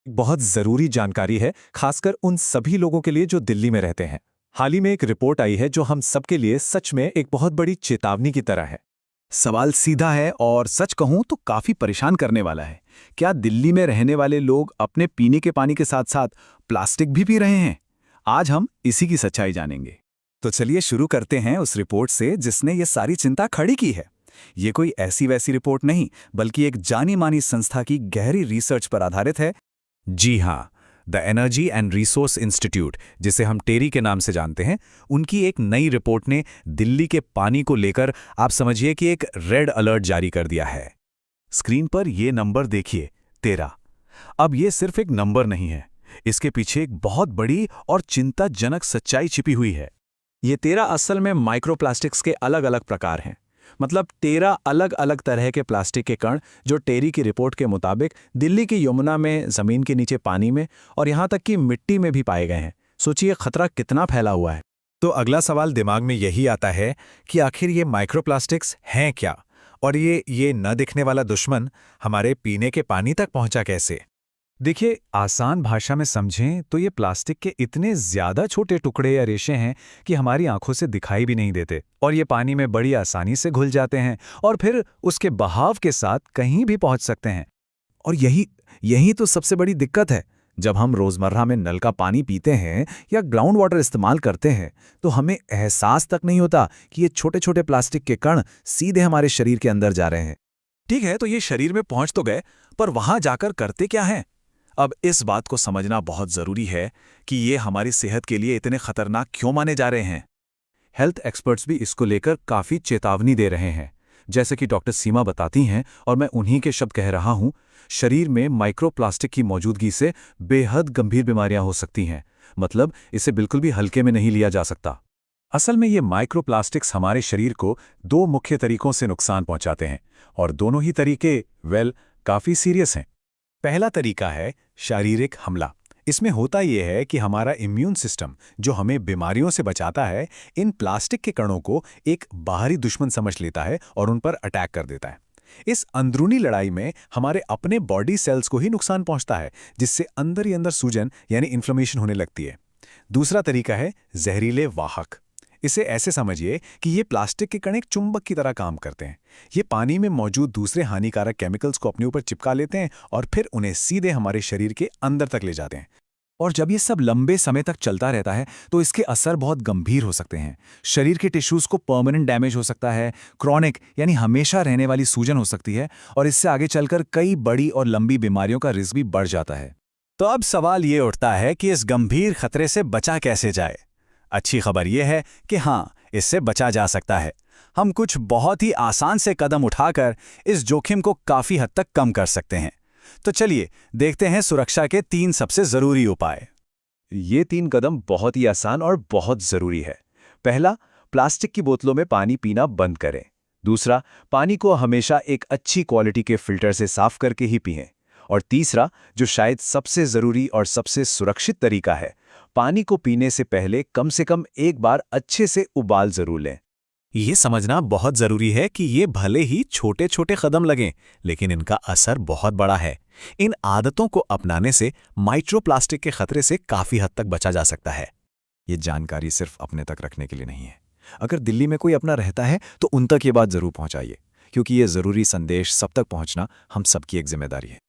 बहुत ज़रूरी जानकारी है, खासकर उन सभी लोगों के लिए जो दिल्ली में रहते हैं। हाल ही में एक रिपोर्ट आई है जो हम सबके लिए सच में एक बहुत बड़ी चेतावनी की तरह है। सवाल सीधा है और सच कहूं तो काफी परेशान करने वाला है। क्या दिल्ली में रहने वाले लोग अपने पीने के पानी के साथ-साथ प्लास्टिक भी पी रहे हैं? आज हम इसी की सच्चाई जानेंगे। तो चलिए शुरू करते हैं उस रिपोर्ट से जिसने ये सारी चिंता खड़ी की है। ये कोई ऐसी वैसी रिपोर्ट नहीं, बल्कि एक जानी मानी संस्था की गहरी रिसर्च पर आधारित है। जी हाँ, the energy and resource institute, जिसे हम टेरी के नाम से जानते हैं, उनकी एक नई रिपोर्ट ने दिल्ली के पानी को लेकर आप समझिए कि एक रेड अलर्ट जारी कर दिया है। स्क्रीन पर ये नंबर देखिए, 13। अब ये सिर्फ एक नंबर नहीं है, इसके पीछे एक बहुत बड़ी और चिंताजनक सच्चाई छिपी हुई है। ये 13 असल में माइक्रोप्लास्टिक्स के अलग अलग प्रकार हैं। मतलब 13 अलग अलग तरह के प्लास्टिक के कण जो टेरी की रिपोर्ट के मुताबिक दिल्ली की यमुना में, जमीन के नीचे पानी में और यहां तक कि मिट्टी में भी पाए गए हैं। सोचिए खतरा कितना फैला हुआ है। तो अगला सवाल दिमाग में यही आता है कि आखिर ये माइक्रोप्लास्टिक्स हैं क्या, और ये न दिखने वाला दुश्मन हमारे पीने के पानी तक पहुंचा कैसे। देखिए, आसान भाषा में समझें तो ये प्लास्टिक के इतने ज्यादा छोटे टुकड़े या रेशे हैं कि हमारी आंखों से दिखाई भी नहीं देते, और ये पानी में बड़ी आसानी से घुल जाते हैं और फिर उसके बहाव के साथ कहीं भी पहुंच सकते हैं। और यही तो सबसे बड़ी दिक्कत है। जब हम रोजमर्रा में नल का पानी पीते हैं या ग्राउंड वाटर इस्तेमाल करते हैं तो हमें एहसास तक नहीं होता कि ये छोटे छोटे प्लास्टिक के कण सीधे हमारे शरीर के अंदर जा रहे हैं। ठीक है, तो ये शरीर में पहुंच तो गए, पर वहां जाकर करते क्या हैं? अब इस बात को समझना बहुत जरूरी है कि ये हमारी सेहत के लिए इतने खतरनाक क्यों माने जा रहे हैं। हेल्थ एक्सपर्ट्स भी इसको लेकर काफी चेतावनी दे रहे हैं। जैसे कि डॉक्टर सीमा बताती हैं, और मैं उन्हीं के शब्द कह रहा हूं, शरीर में माइक्रोप्लास्टिक की मौजूदगी से बेहद गंभीर बीमारियां हो सकती हैं। मतलब इसे बिल्कुल भी हल्के में नहीं लिया जा सकता। असल में ये माइक्रोप्लास्टिक्स हमारे शरीर को दो मुख्य तरीकों से नुकसान पहुंचाते हैं, और दोनों ही तरीके काफी सीरियस हैं। पहला तरीका है शारीरिक हमला। इसमें होता यह है कि हमारा इम्यून सिस्टम, जो हमें बीमारियों से बचाता है, इन प्लास्टिक के कणों को एक बाहरी दुश्मन समझ लेता है और उन पर अटैक कर देता है। इस अंदरूनी लड़ाई में हमारे अपने बॉडी सेल्स को ही नुकसान पहुंचता है, जिससे अंदर ही अंदर सूजन यानी इन्फ्लेमेशन होने लगती है। दूसरा तरीका है जहरीले वाहक। इसे ऐसे समझिए कि ये प्लास्टिक के कण एक चुंबक की तरह काम करते हैं। ये पानी में मौजूद दूसरे हानिकारक केमिकल्स को अपने ऊपर चिपका लेते हैं और फिर उन्हें सीधे हमारे शरीर के अंदर तक ले जाते हैं। और जब ये सब लंबे समय तक चलता रहता है तो इसके असर बहुत गंभीर हो सकते हैं। शरीर के टिश्यूज को परमानेंट डैमेज हो सकता है, क्रॉनिक यानी हमेशा रहने वाली सूजन हो सकती है, और इससे आगे चलकर कई बड़ी और लंबी बीमारियों का रिस्क भी बढ़ जाता है। तो अब सवाल ये उठता है कि इस गंभीर खतरे से बचा कैसे जाए। अच्छी खबर यह है कि हाँ, इससे बचा जा सकता है। हम कुछ बहुत ही आसान से कदम उठाकर इस जोखिम को काफी हद तक कम कर सकते हैं। तो चलिए देखते हैं सुरक्षा के 3 सबसे जरूरी उपाय। ये 3 कदम बहुत ही आसान और बहुत जरूरी है। पहला, प्लास्टिक की बोतलों में पानी पीना बंद करें। दूसरा, पानी को हमेशा एक अच्छी क्वालिटी के फिल्टर से साफ करके ही पिएं। और तीसरा, जो शायद सबसे जरूरी और सबसे सुरक्षित तरीका है, पानी को पीने से पहले कम से कम एक बार अच्छे से उबाल जरूर लें। ये समझना बहुत जरूरी है कि ये भले ही छोटे छोटे कदम लगें, लेकिन इनका असर बहुत बड़ा है। इन आदतों को अपनाने से माइक्रोप्लास्टिक के खतरे से काफी हद तक बचा जा सकता है। ये जानकारी सिर्फ अपने तक रखने के लिए नहीं है। अगर दिल्ली में कोई अपना रहता है तो उन तक ये बात जरूर पहुंचाइए, क्योंकि ये जरूरी संदेश सब तक पहुंचना हम सबकी एक जिम्मेदारी है।